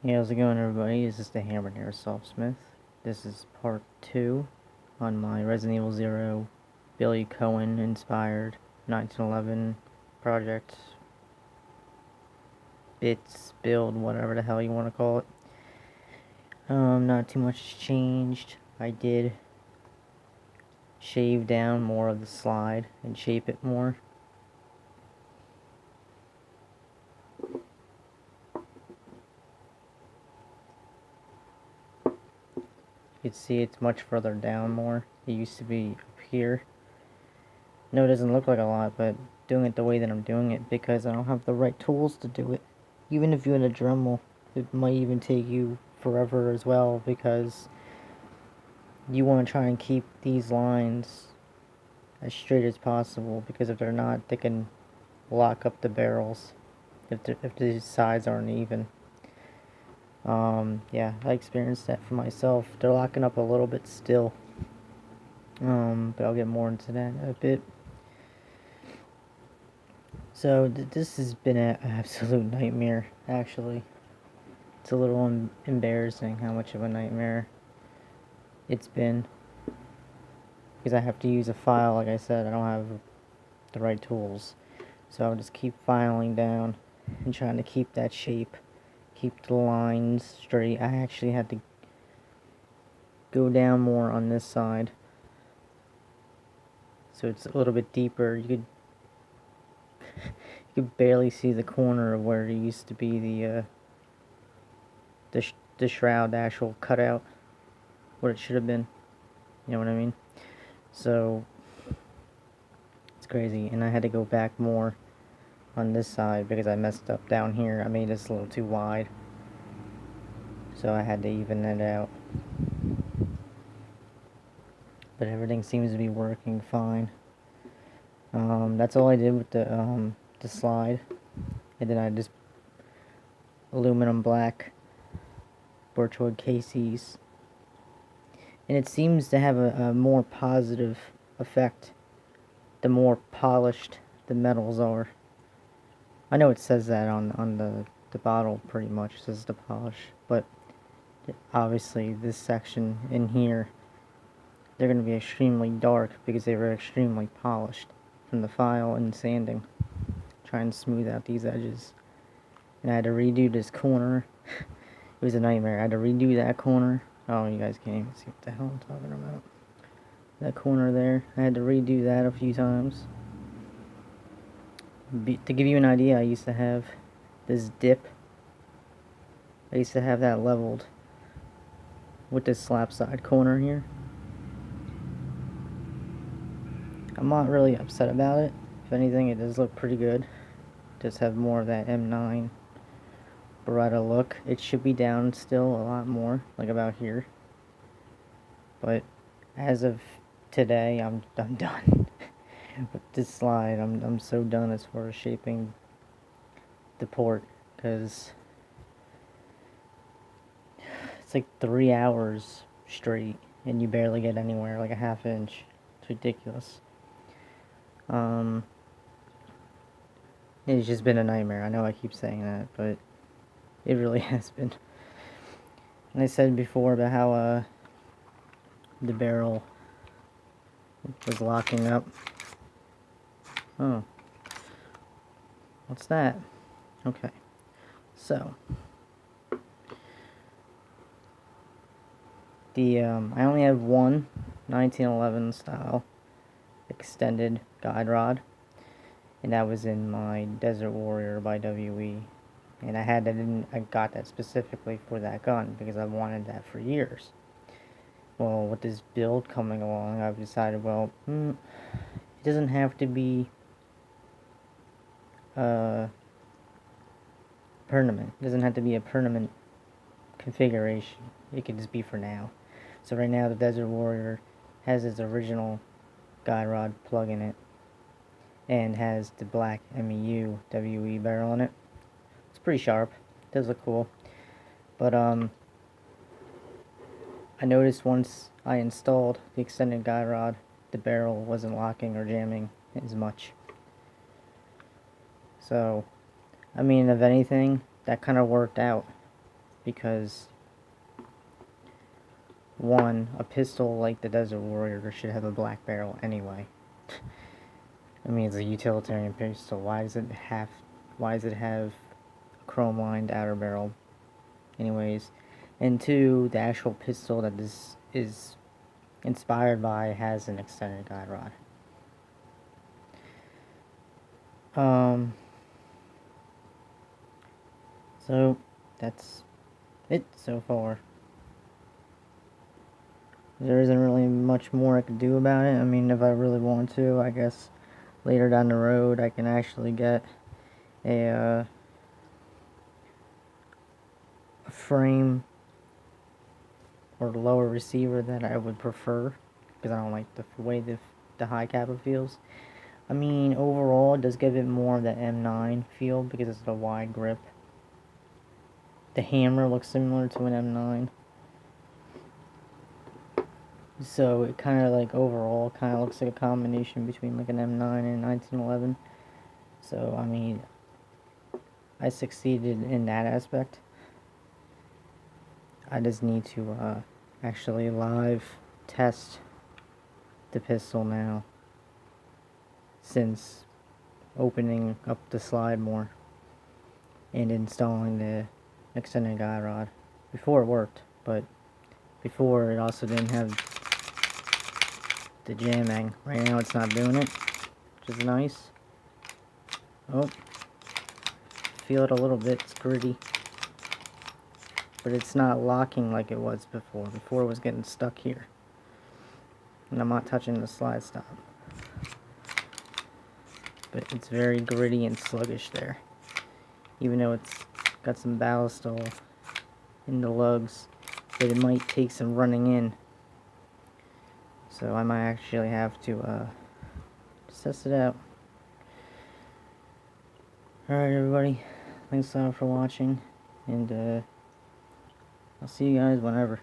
Hey, how's it going, everybody? This is the Hammered Airsoft This is part 2 on my Resident Evil 0 Billy Coen inspired 1911 project. Bits, build, whatever the hell you want to call it. Not too much changed. I did shave down more of the slide and shape it more. You can see it's much further down more. It used to be up here. No, it doesn't look like a lot, but doing it the way that I'm doing it because I don't have the right tools to do it. Even if you had a Dremel, it might even take you forever as well because you want to try and keep these lines as straight as possible, because if they're not, they can lock up the barrels if the sides aren't even. Yeah, I experienced that for myself. They're locking up a little bit still, but I'll get more into that in a bit. So this has been an absolute nightmare, actually. It's a little embarrassing how much of a nightmare it's been, because I have to use a file. Like I said, I don't have the right tools, so I'll just keep filing down and trying to keep that shape, keep the lines straight. I actually had to go down more on this side, so it's a little bit deeper. You could barely see the corner of where it used to be the shroud, the actual cutout, what it should have been. You know what I mean? So it's crazy, and I had to go back more on this side because I messed up down here. I made this a little too wide, so I had to even it out. But everything seems to be working fine. That's all I did with the slide, and then I just aluminum black Birchwood KCs, and it seems to have a more positive effect the more polished the metals are. I know it says that on the bottle, pretty much it says the polish, but obviously this section in here, they're going to be extremely dark because they were extremely polished from the file and sanding, trying to smooth out these edges. And I had to redo this corner. It was a nightmare. I had to redo that corner. Oh, you guys can't even see what the hell I'm talking about. That corner there, I had to redo that a few times. To give you an idea, I used to have this dip. I used to have that leveled with this slap side corner here. I'm not really upset about it. If anything, it does look pretty good. Just have more of that M9 Beretta look. It should be down still a lot more, like about here. But as of today, I'm done with this slide. I'm so done as far as shaping the port, because it's like 3 hours straight and you barely get anywhere, like a half inch. It's ridiculous. It's just been a nightmare. I know I keep saying that, but it really has been. And I said before about how the barrel was locking up. Oh, what's that? Okay, so I only have one 1911 style extended guide rod, and that was in my Desert Warrior by WE, and I got that specifically for that gun because I wanted that for years. Well, with this build coming along, I've decided, well, it doesn't have to be permanent. It doesn't have to be a permanent configuration. It could just be for now. So right now, the Desert Warrior has its original guide rod plug in it, and has the black MEU WE barrel in it. It's pretty sharp. It does look cool. But I noticed once I installed the extended guide rod, the barrel wasn't locking or jamming as much. So, I mean, if anything, that kind of worked out, because one, a pistol like the Desert Warrior should have a black barrel anyway. I mean, it's a utilitarian pistol. Why does it have a chrome lined outer barrel anyways? And two, the actual pistol that this is inspired by has an extended guide rod. So that's it so far. There isn't really much more I could do about it. I mean, if I really want to, I guess later down the road I can actually get a frame or lower receiver that I would prefer, because I don't like the way the high kappa feels. I mean, overall it does give it more of the M9 feel because it's a wide grip. The hammer looks similar to an M9. So it kind of like overall kind of looks like a combination between like an M9 and a 1911. So I mean, I succeeded in that aspect. I just need to actually live test the pistol now, since opening up the slide more and installing the extended guide rod. Before it worked, but before it also didn't have the jamming. Right now it's not doing it, which is nice. Oh, feel it a little bit, it's gritty. But it's not locking like it was before. Before it was getting stuck here. And I'm not touching the slide stop. But it's very gritty and sluggish there. Even though it's got some ballast all in the lugs, but it might take some running in. So I might actually have to test it out. Alright everybody, thanks a lot for watching, and I'll see you guys whenever.